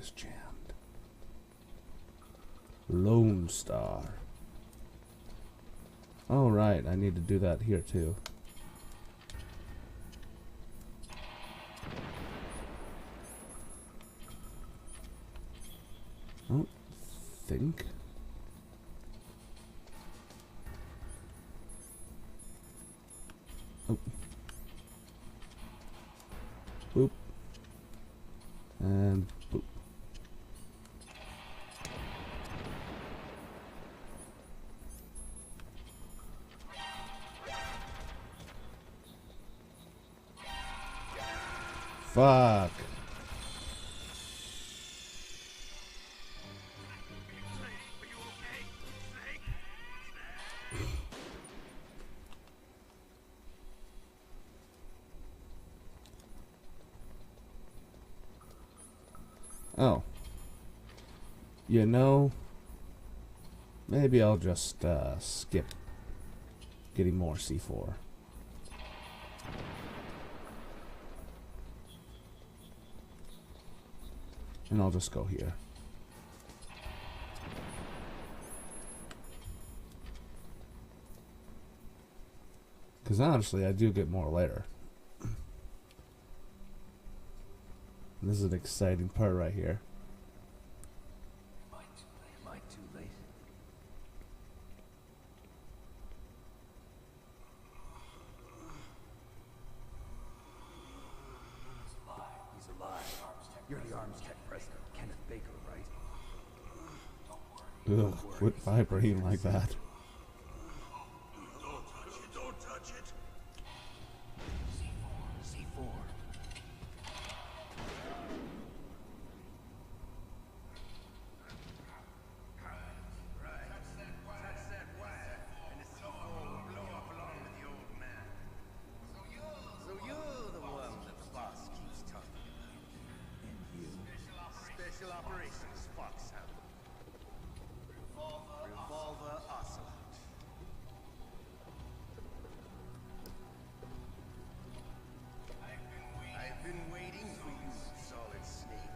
is jammed. Lone Star. Oh, right. I need to do that here, too. I don't think. Oh. Boop. And boop. Fuck. Oh. You know, maybe I'll just skip getting more C4. And I'll just go here. Because honestly, I do get more later. This is an exciting part right here. Am I too late? He's alive. You're the arms tech president, Kenneth Baker, right? Ugh, quit vibrating like that. Don't touch it. C4. Special Operations Foxhound. Revolver Ocelot. I've been waiting for you, Solid Snake.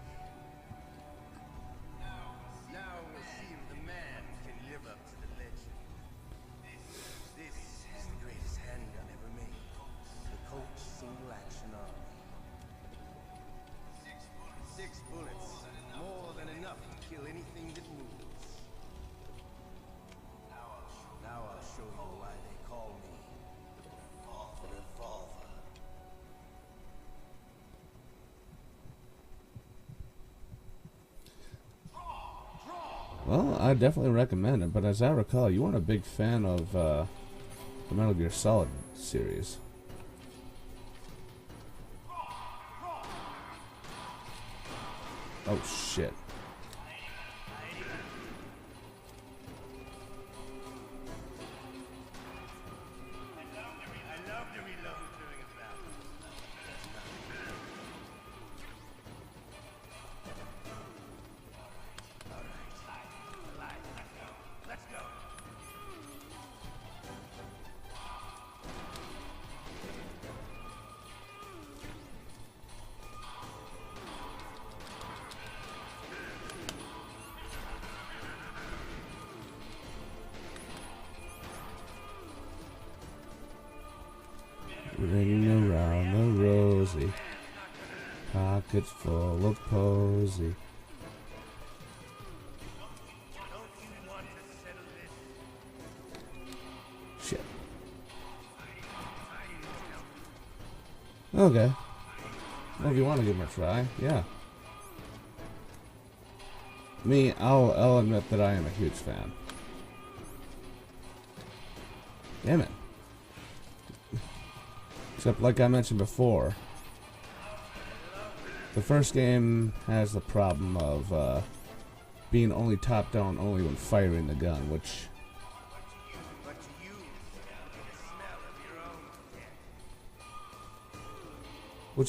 Now we'll see if the man can live up to the legend. This is the greatest handgun ever made. The Colt Single Action Army. 6 bullets. More than enough to kill anything that moves. Now I'll show you why they call me the Revolver. Well, I definitely recommend it, but as I recall, you weren't a big fan of the Metal Gear Solid series. Oh shit. I love to reload during a battle. Alright. Let's go. Ringing around the rosy, pockets full of posy. Shit. Okay. Well, if you want to give him a try, yeah. Me, I'll admit that I am a huge fan. Damn it. Except, like I mentioned before, the first game has the problem of being only top-down only when firing the gun, which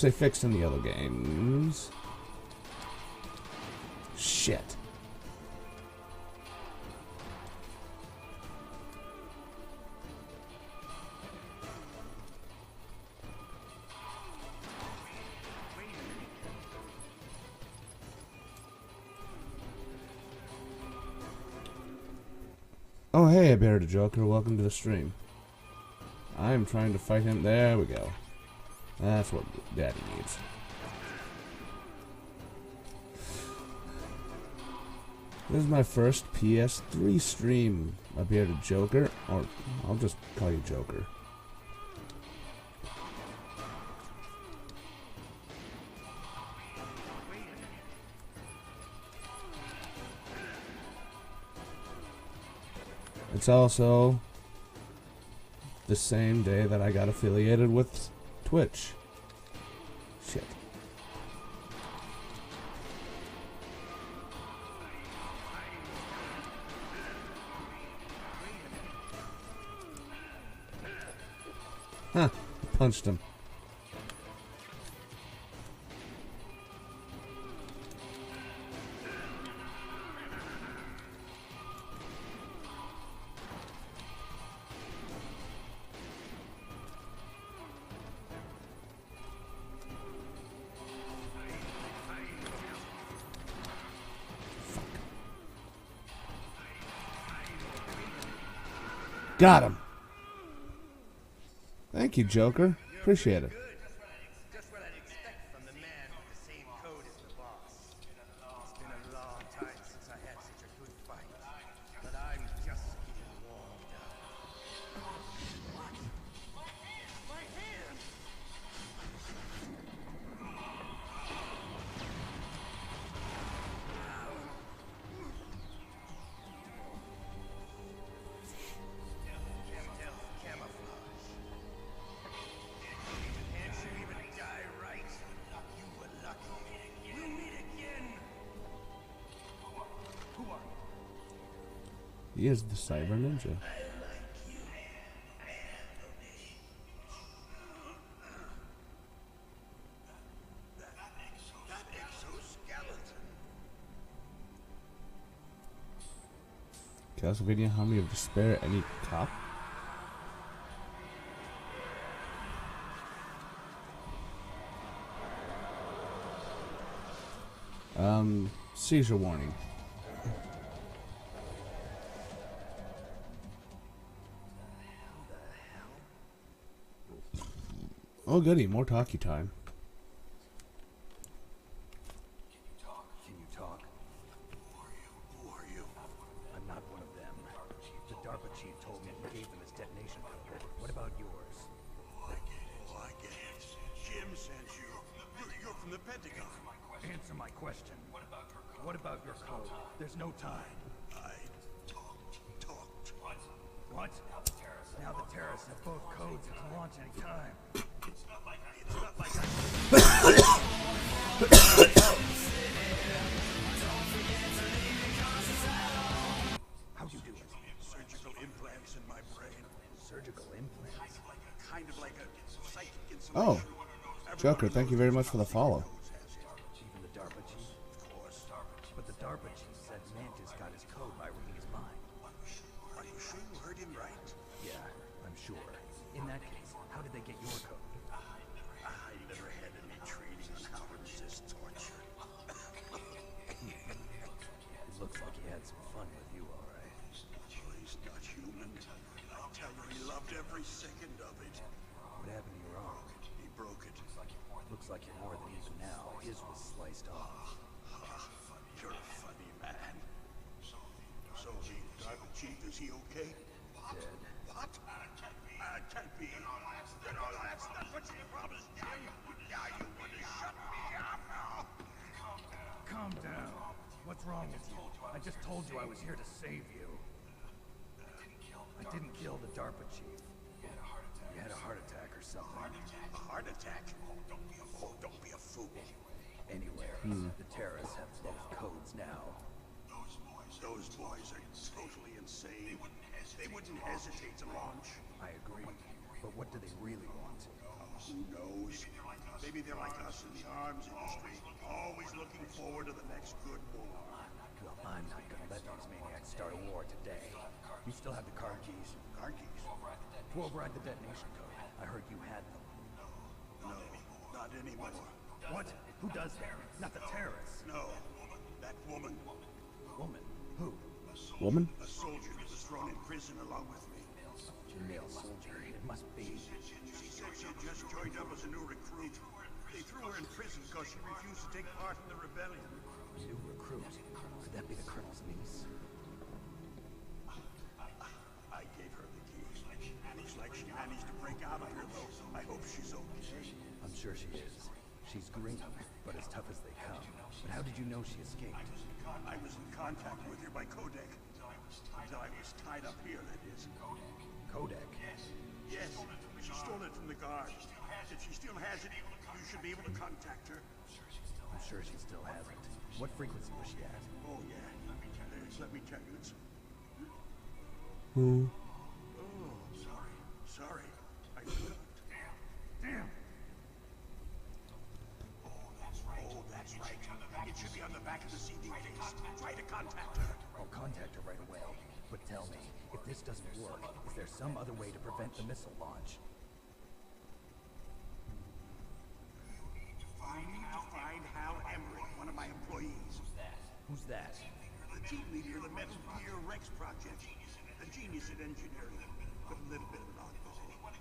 they fixed in the other games. Shit. Oh, hey, Bear the Joker. Welcome to the stream. I'm trying to fight him. There we go. That's what Daddy needs. This is my first PS3 stream. A Bearded Joker, or I'll just call you Joker. It's also the same day that I got affiliated with Twitch. Shit. Huh. Punched him. Got him. Thank you, Joker. Appreciate it. Just what I'd expect from the man with the same code as the boss. It's been a long time since I had such a good fight, but I'm just getting warmed up. What? My hand! Camouflage. Can't you even die right? You were lucky. We'll meet again. Who are you? He is the Cyber Ninja. That exoskeleton. Castlevania, Harmony of Despair, any cop? Seizure warning. Oh goody, more talkie time. Can you talk? Who are you? I'm not one of them. The DARPA chief told me he gave them his detonation code. What about yours? I get it. Jim sent you. You're from the Pentagon. Answer my question. What about your code? There's no time. I talked. What? Now the terrorists have both codes and can launch any time. It's not like I... How'd you do it? Surgical implants in my brain. Surgical implants? Kind of like a psychic Oh, insulation. Joker, thank you very much for the follow. Even the DARPA chief? Of course. But the DARPA chief said Mantis got his code by reading his mind. Are you sure you heard him right? Yeah, I'm sure. In that case, how did they get your code? I never had any training on how to resist torture. It looks like he had some fun with you, all right. He's not human. I tell you, he loved every second of it. What happened to your arm? He broke it. Looks like you're more than even now. His was sliced off. You're a funny man. So the DARPA chief, is he okay? Dead. What? Can't be. You know, that's not what you promised. Now you want to shut me up. Calm down. What's wrong with you? I just told you I was here to save you. I didn't kill the DARPA chief. You had a heart attack or something. A heart attack? Oh, don't be a fool. Anyway, the terrorists have both codes now. Those boys are totally insane. They wouldn't hesitate to launch. I agree. But what do they really want? Who knows? Maybe they're like us in the arms industry, always looking forward to the next good war. Well, I'm not gonna let these maniacs start a war today. You still have the car keys? Car keys? To override the detonation code. I heard you had them. No, not anymore. What? Who does that? Not the terrorists. No, that woman. Woman? Who? Woman? A soldier that was thrown in prison prison along with me. Male soldier, it must be. She said she had just joined up as a new recruit. They threw her in prison because she refused to take part in the rebellion. New recruit? Could that be the colonel's niece? I gave her the key. Looks like she managed to break out of here, though. I hope she's okay. I'm sure she is. She's green, but as tough as they come. But how did you know she escaped? I was in contact with her by codec. Until I was tied up here, that is. Codec? Yes, she stole it from the guard. If she still has it, you should be able to contact her. I'm sure she still has it. What frequency was she at? Oh, yeah. Let me tell you, it's... Hmm. Oh, sorry. I forgot. Damn. Oh, that's right. It should be on the back of the CD case. Try to contact her. I'll contact her right away. But tell me, if this doesn't work, is there some other way to prevent the missile launch? I need to find Hal Emmerich, one of my employees. Who's that? The team leader of the Metal Gear Rex project. A genius at engineering, but a little bit of an oddball.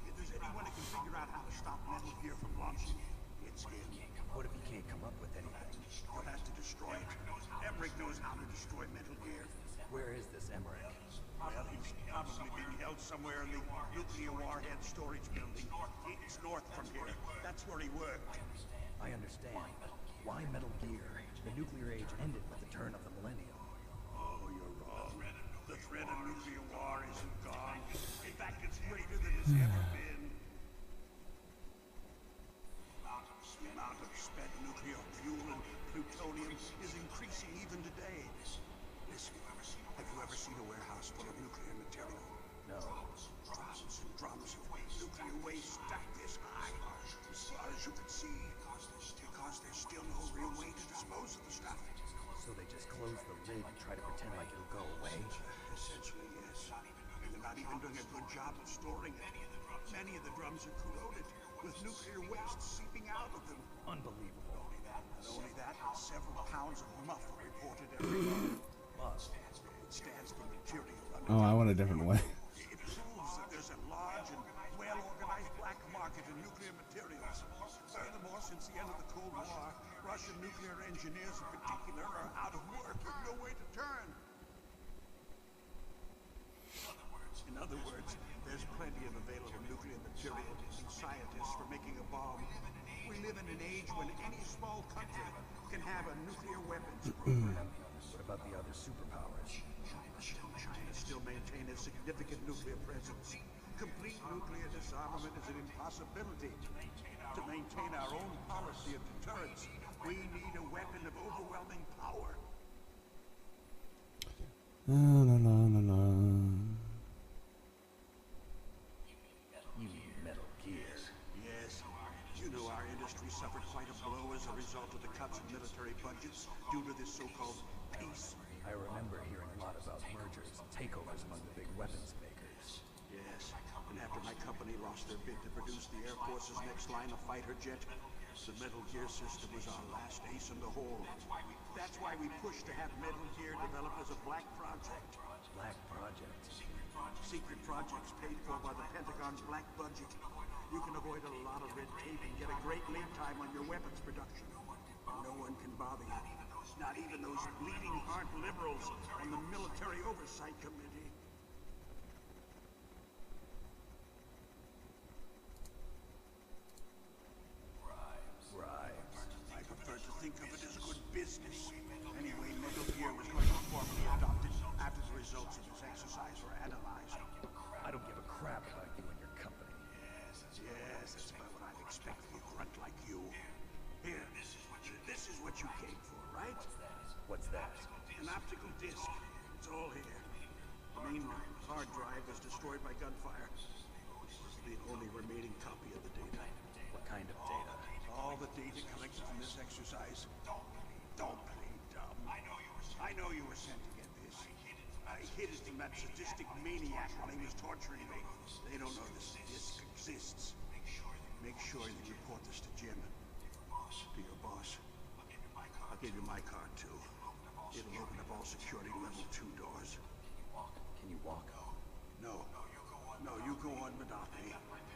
If there's anyone who can figure out how to stop Metal Gear from launching, it's him. What if he can't come up with anything? You'll have to destroy it. Emmerich knows how to destroy Metal Gear. Where is this Emmerich? Well, he's probably being held somewhere in the nuclear warhead storage building. It's north from here. That's where he worked. I understand. Why Metal Gear? The nuclear age ended with the turn of the millennium. Oh, you're wrong. The threat of nuclear war isn't gone. In fact, it's greater than it's ever been. The amount of spent nuclear fuel and plutonium is increasing even today. Listen, have you ever seen a warehouse full of nuclear material? No. Drums and drums of nuclear waste stacked this high, as far as you can see. Because there's still no real way to dispose of the stuff. So they just close the lid and try to pretend like it'll go away? Essentially, yes. And they're not even doing a good job of storing it. Many of the drums are corroded, with nuclear waste seeping out of them. Unbelievable. Not only that, but several pounds of muff are reported every month. Muff? It stands for material under. Oh, I went a different way. It proves that there's a large and well-organized black market in nuclear materials. Furthermore, since the end of the Cold War, Russian nuclear engineers in particular are out of work with no way to turn. In other words, there's plenty of available nuclear material and scientists for making a bomb. We live in an age when any small country can have a nuclear weapons program. What about the other superpowers? China still maintains a significant nuclear presence. Complete nuclear disarmament is an impossibility. To maintain our own policy of deterrence, we need a weapon of overwhelming power. No, no, no, no, no. You mean Metal Gear? Yes. You know our industry suffered quite a blow as a result of the cuts in military budgets due to this so-called peace. I remember hearing a lot about mergers and takeovers among the big weapons makers. Yes. And after my company lost their bid to produce the Air Force's next line of fighter jet, the Metal Gear system was our last ace in the hole. That's why we pushed to have Metal Gear developed as a black project. Black project? Secret projects paid for by the Pentagon's black budget. You can avoid a lot of red tape and get a great lead time on your weapons production. No one can bother you. Not even those bleeding heart liberals on the Military Oversight Committee. I prefer to think of it as good business. Anyway, Metal Gear was going to be formally adopted after the results of this exercise were analyzed. I don't give a crap about you and your company. Yes, that's about what I'd expect from a grunt like you. Here, this is what you came for, right? What's that? An optical disc. It's all here. The main hard drive was destroyed by gunfire. This is the only remaining copy of the data. What kind of data? All the data collected from this exercise. Don't play dumb. I know you were sent to get this. I hid it from that sadistic maniac while he was torturing me. They don't know this disc exists. Make sure you report this to Jim. To your boss. I'll give you my card too. It'll open up all security level 2 doors. Can you walk?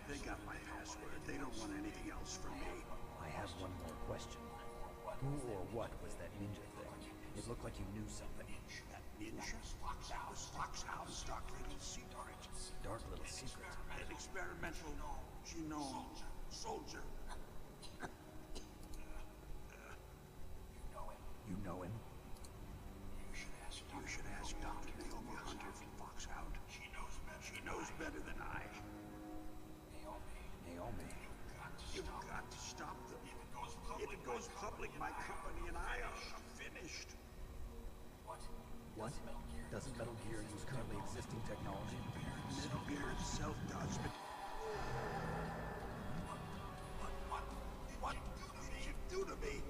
They got my password. They don't want anything else from me. I have one more question. Who or what was that ninja thing? It looked like you knew something. That ninja? That was Foxhound's dark little secret. Dark little secret. An experimental genome soldier. You know him? You should ask Dr. Naomi Hunter from Foxhound. She knows better than I. Naomi. You've got to stop them. If it goes public, my company and I are finished. What? Doesn't Metal Gear use currently existing technology? Metal Gear itself does, but... What did you do to me?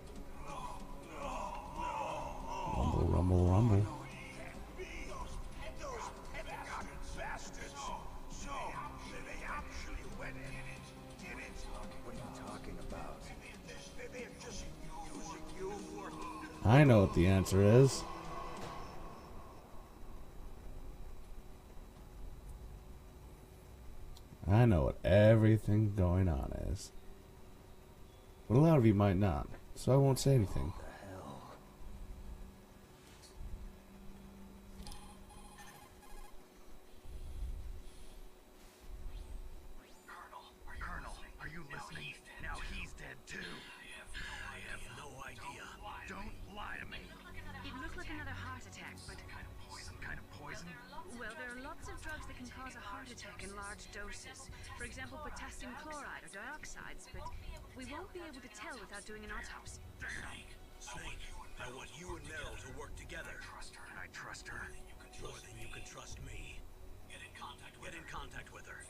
Rumble, rumble, rumble. Those pedagogue bastards. So, they actually went in and did it. What are you talking about? They're just using you for... I know what the answer is. I know what everything going on is. But a lot of you might not, so I won't say anything. What the hell? Colonel, are you listening? Now he's dead too. I have no idea. Don't lie to me. It looked like another heart attack, but Some kind of poison? well, there are lots of drugs that can cause a heart attack in large doses. For example, potassium chloride or dioxides, but we won't be able to tell without doing an autopsy. Snake, I want you and Meryl to work together. Can I trust her? More than you can trust me. Get in contact with her.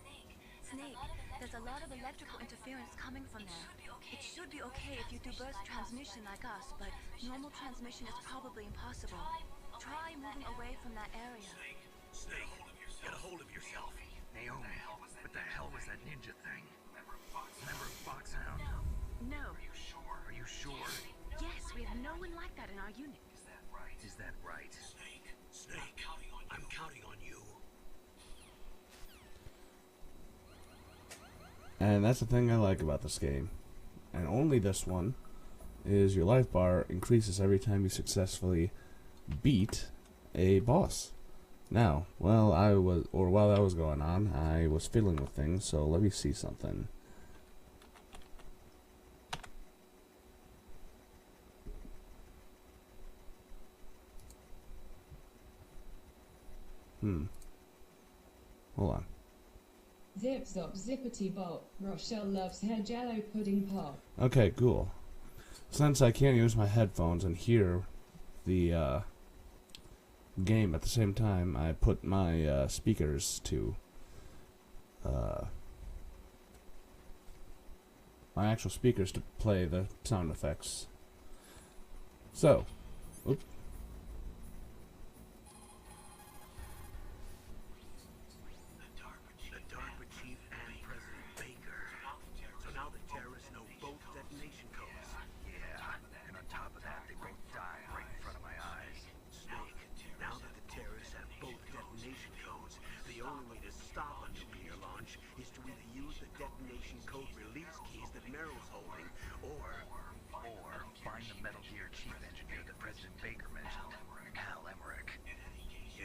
Snake, there's a lot of electrical interference coming from there. It should be okay if you do burst transmission like us, but normal transmission is probably impossible. Try moving away from that area. Snake, get a hold of yourself. Naomi, what the hell was that ninja thing? Member of Foxhound? No. Are you sure? Yes, we have no one like that in our unit. Is that right? Snake, I'm counting on you. And that's the thing I like about this game. And only this one is your life bar increases every time you successfully beat a boss. Now, while that was going on, I was fiddling with things, so let me see something. Hold on. Zip zop zippity bop. Rochelle loves her jello pudding pop. Okay, cool. Since I can't use my headphones and hear the game at the same time, I put my speakers to my actual speakers to play the sound effects. So, oops. The DARPA chief and President Baker. So now the terrorists know both detonation codes. Yeah, and on top of that, they both died right in front of my eyes. Snake, now that the terrorists have both detonation codes, the only way to stop a nuclear launch is to either use the detonation code release keys that Meryl's holding, or find the Metal Gear chief engineer that President Baker mentioned, Hal Emmerich.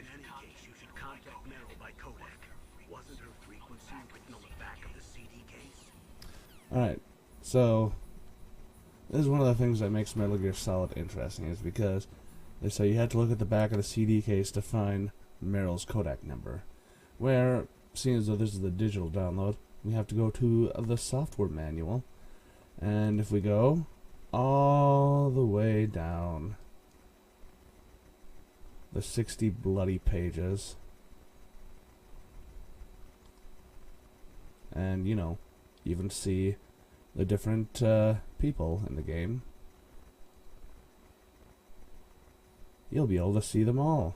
in any case, you should contact Meryl by codec. Wasn't her frequency written on the back of the CD case? Alright, so this is one of the things that makes Metal Gear Solid interesting, is because they say you had to look at the back of the CD case to find Meryl's codec number. Where, seeing as though this is the digital download, we have to go to the software manual. And if we go all the way down the 60 bloody pages, and you know, even see the different people in the game, you'll be able to see them all.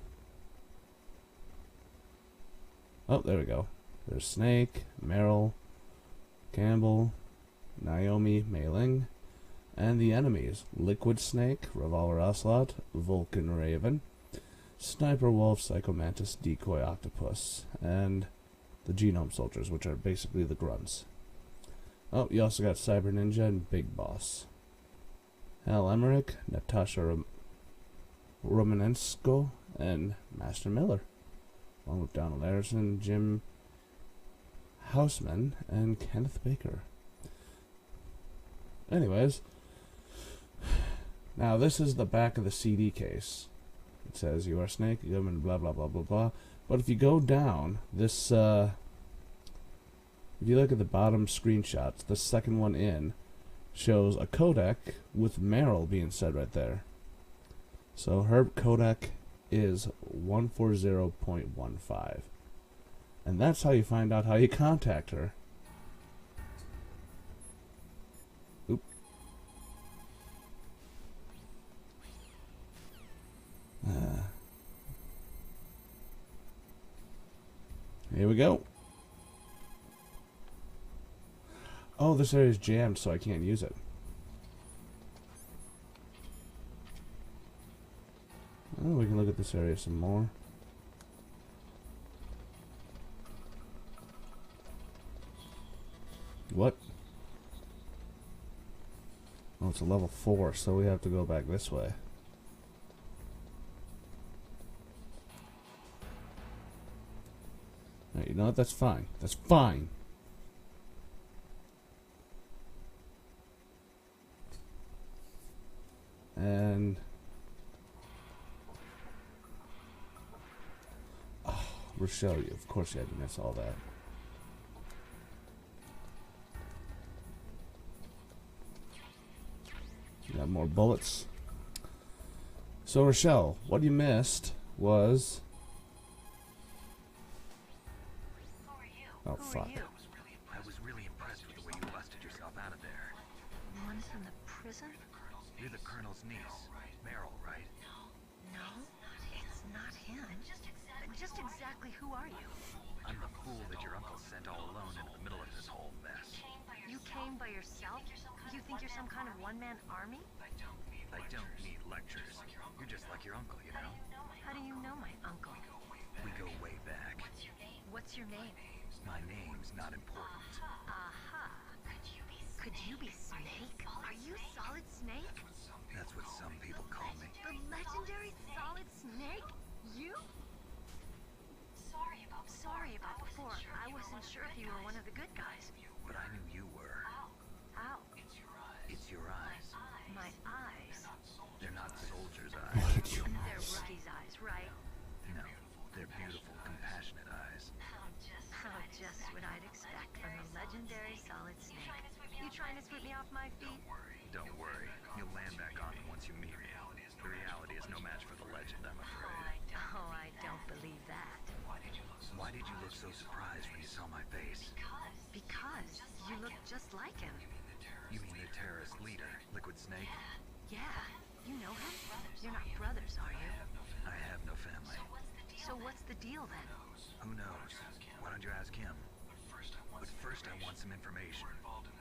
Oh, there we go. There's Snake, Meryl, Campbell, Naomi, Mei Ling, and the enemies: Liquid Snake, Revolver Ocelot, Vulcan Raven, Sniper Wolf, Psycho Mantis, Decoy Octopus, and the Genome Soldiers, which are basically the grunts. Oh, you also got Cyber Ninja and Big Boss. Hal Emmerich, Natasha Romanenko, and Master Miller, along with Donald Harrison, Jim Houseman, and Kenneth Baker. Anyways, now this is the back of the CD case. It says, "You are Snake, and blah blah blah blah blah." But if you go down, this, if you look at the bottom screenshots, the second one in shows a codec with Meryl being said right there. So her codec is 140.15. And that's how you find out how you contact her. Oop. Here we go. Oh, this area is jammed, so I can't use it. Oh, we can look at this area some more. What? Oh, it's a level 4, so we have to go back this way. Right, you know what? That's fine. That's fine. And... oh, Rochelle, of course you had to miss all that. You got more bullets. So Rochelle, what you missed was... oh, fuck. I was really impressed with the way you busted yourself out of there. The one from the prison? You're the Colonel's niece, Meryl, right? No, it's not him. Just exactly who are you? I'm the fool that your uncle sent all alone into the middle of this whole mess. You came by yourself? You think you're some kind of one-man army? I don't need lectures. You're just like your uncle, you know? How do you know my uncle? We go way back. What's your name? My name's not important. Aha. Could you be Snake? Are you Solid Snake? That's what some people call me. The legendary Solid Snake? You? Sorry about before. I wasn't sure if you were one of the good guys. But I knew you were. How? It's your eyes. My eyes. They're not soldiers' What eyes. did you... They're rookie's eyes, right? No, they're beautiful, compassionate eyes. Oh, just what I'd expect from the legendary Solid Snake. You trying to sweep me off my feet? Don't worry, you'll land back on me once you meet me. The reality is no match for the legend, I'm afraid. Oh, I don't believe that. Why did you look so surprised when you saw my face? Because you look just like him. You mean the terrorist leader, Liquid Snake? Yeah, you know him? You're not brothers, are you? I have no family. So what's the deal then? Who knows? Why don't you ask him? But first I want some information.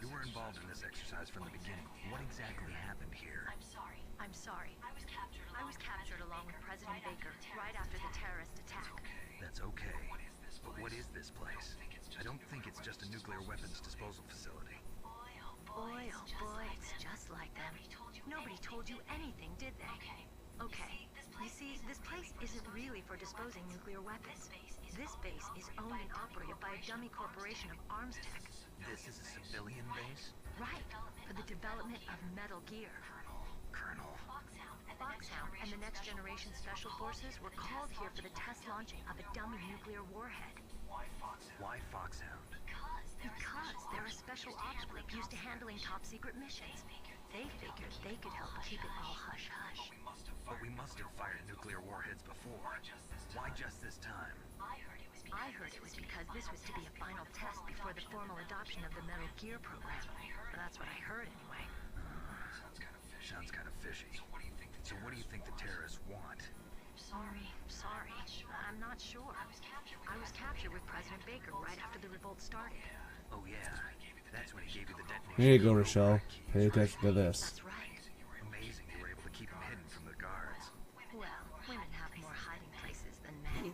You were involved in this exercise from the beginning. What exactly happened here? I'm sorry. I was captured along with President Baker right after the terrorist attack. That's okay. But what is this place? I don't think it's just a nuclear weapons disposal facility. Boy, oh boy, it's just like them. Nobody told you anything, did they? Okay, you see, this place isn't really for disposing nuclear weapons. This base is owned and operated by a dummy corporation of arms tech. This is a civilian base? Right, for the development of Metal Gear. Colonel. Foxhound and the Next Generation Special Forces were called here for the test launching of a dummy nuclear warhead. Why Foxhound? Because they're a special ops group used to handling top-secret missions. They figured they could help keep it all hush-hush. But we must have fired nuclear warheads before. Why just this time? I heard it was because this was to be a final test before the formal adoption of the Metal Gear program. That's what I heard anyway. Sounds kind of fishy. So what do you think the terrorists want? Sorry. I'm not sure. I was captured with President Baker right after the revolt started. Oh yeah, that's when he gave you the detonation. Here you go, Rochelle. Pay attention to this. That's right. Amazing you were able to keep him hidden from the guards. Well, women have more hiding places than men.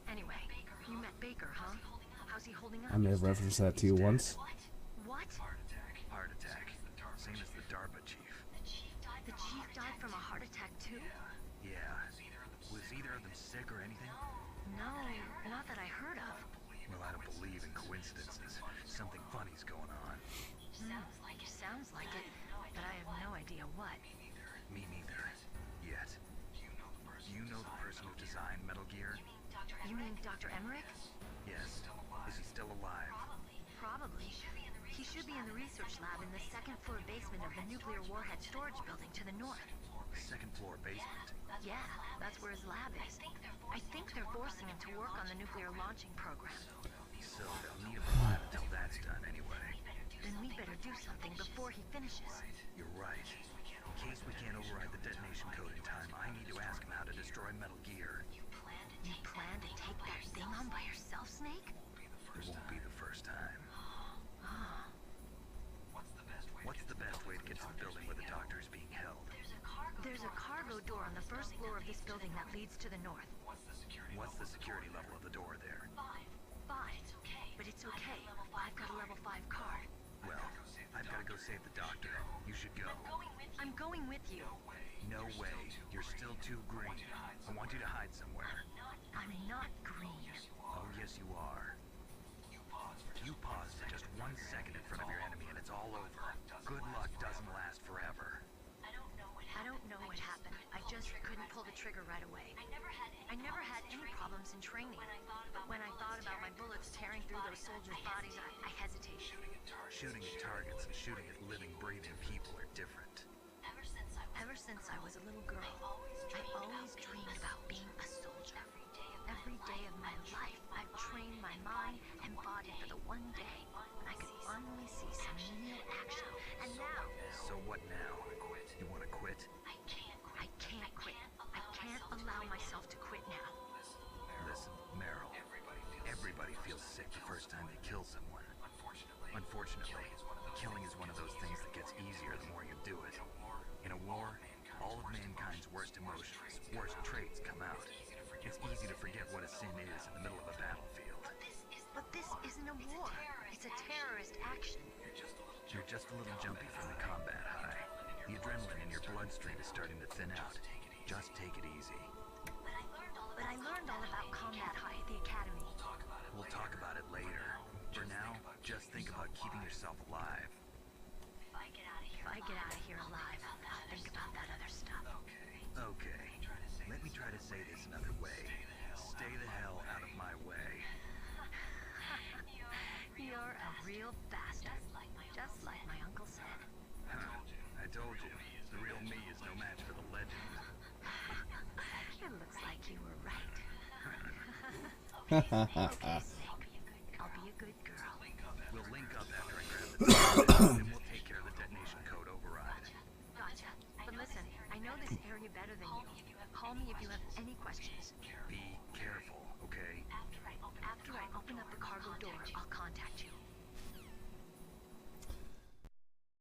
Anyway, you met Baker, huh? How's he holding up? I may have referenced that to you once. What? Heart attack. Same as the DARPA chief. The chief died from a heart attack too? Yeah. Was either of them sick or anything? No, not that I heard of. Well, I don't believe in coincidences. Something funny's going on. Sounds like it, but I have no idea what. Me neither. Yet. You know the person who designed Metal Gear? You mean Dr. Emmerich? Yes. Is he still alive? Probably. He should be in the research lab in the second floor basement of the nuclear warhead storage building to the north. Second floor basement. Yeah, that's where his lab is. I think they're forcing him to work on the nuclear launching program. So they'll need him alive until that's done anyway. Then we better do something before he finishes. You're right. In case we can't override the detonation code in time, I need to ask him how to destroy Metal Gear. You plan to take that thing on by yourself, Snake? It won't be the first time. What's the best way to get to the building where the doctor is being held? There's a cargo door on the first floor of this building that leads to the north. What's the security level of the door there? 5. But it's okay. I've got a level 5 card. Well, I've got to go save the doctor. You should go. I'm going with you. No way. You're still too green. I want you to hide somewhere. I'm not green. Oh, yes, you are. You pause for just 1 second in front of your enemy and it's all over. Good luck doesn't last forever. I don't know what happened. I just couldn't pull the trigger right away. I never had any problems in training. But when I thought about my bullets tearing through those soldiers' bodies, I hesitated. Shooting at targets and shooting at living, breathing people are different. Ever since I was a little girl, I always dreamed about being a soldier. Every day of my life, I've trained my mind and body for the one day when I could finally see some real action. And now... So what now? You want to quit? I can't quit. I can't allow myself to quit now. Listen, Meryl. Everybody feels sick the first time they kill someone. Unfortunately, killing is one of those things that gets easier the more you do it. In a war, all of mankind's worst emotions, worst traits come out. It's easy to forget what a sin is in the middle of a battlefield. But this isn't a war. It's a terrorist action. You're just a little jumpy from the combat high. The adrenaline in your bloodstream is starting to thin out. Just take it easy. But I learned all about combat high at the academy. We'll talk about it later. For now, just think about keeping yourself alive. If I get out of here alive, I'll think about that other stuff. Okay. Let me try to say this another way. Stay the hell out of my way. You're a real bastard. Just like my uncle said. I told you. The real me is no match for the legend. It looks like you were right. Hahaha. I'll be a good girl. We'll link up after I grab the detonation, and we'll take care of the detonation code override. Gotcha. But listen, I know this area better than you. Call me if you have any questions. Be careful, okay? After I open up the cargo door, I'll